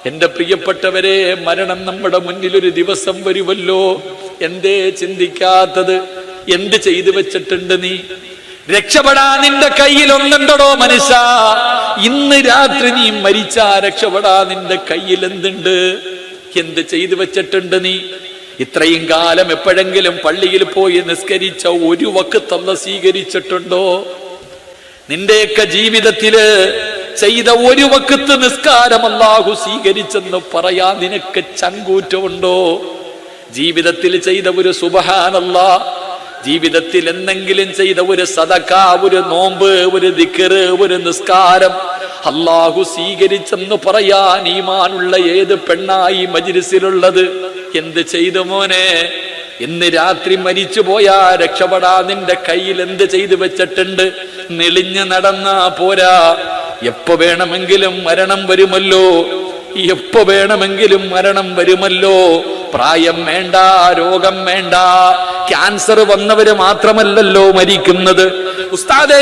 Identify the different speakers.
Speaker 1: എന്റെ പ്രിയപ്പെട്ടവരെ, മരണം നമ്മുടെ മുന്നിൽ ഒരു ദിവസം വരുമല്ലോ. എന്തേ ചിന്തിക്കാത്തത്? എന്ത് ചെയ്തു വെച്ചിട്ടുണ്ട് നീ? രക്ഷപ്പെടാൻ നിന്റെ കയ്യിൽ ഒന്നുണ്ടോ മനുഷ്യ? ഇന്ന് രാത്രി നീ മരിച്ചാ രക്ഷപ്പെടാൻ നിന്റെ കയ്യിൽ എന്തുണ്ട്? എന്ത് ചെയ്തു വെച്ചിട്ടുണ്ട് നീ? ഇത്രയും കാലം എപ്പോഴെങ്കിലും പള്ളിയിൽ പോയി നിസ്കരിച്ച ഒരു വഖ്ത് അല്ലാഹു സ്വീകരിച്ചിട്ടുണ്ടോ? നിന്റെയൊക്കെ ജീവിതത്തില് ചെയ്ത ഒരു വഖ്ത് നിസ്കാരം അല്ലാഹു സ്വീകരിച്ചെന്ന് പറയാൻ നിനക്ക് ചങ്കൂറ്റമുണ്ടോ? ജീവിതത്തിൽ ചെയ്ത ഒരു സുബ്ഹാനല്ലാഹ്, ജീവിതത്തിൽ എന്തെങ്കിലും ചെയ്ത ഒരു സദഖ, ഒരു നോമ്പ്, ഒരു ദിക്റ്, ഒരു നിസ്കാരം അല്ലാഹു സ്വീകരിച്ചെന്ന് പറയാൻ ഈമാനുള്ള ഏത് പെണ്ണായി മജ്‌ലിസിലുള്ളത്? എന്ത് ചെയ്തു മോനെ? ഇന്ന് രാത്രി മരിച്ചു പോയാ രക്ഷപ്പെടാൻ നിന്റെ കയ്യിൽ എന്ത് ചെയ്തു വെച്ചിട്ടുണ്ട്? നെളിഞ്ഞു നടന്നാ പോരാ, എപ്പോ വേണമെങ്കിലും മരണം വരുമല്ലോ. എപ്പോ വേണമെങ്കിലും മരണം വരുമല്ലോ. പ്രായം വേണ്ട, രോഗം വേണ്ട. ക്യാൻസർ വന്നവര് മാത്രമല്ലല്ലോ മരിക്കുന്നത്. ഉസ്താദേ,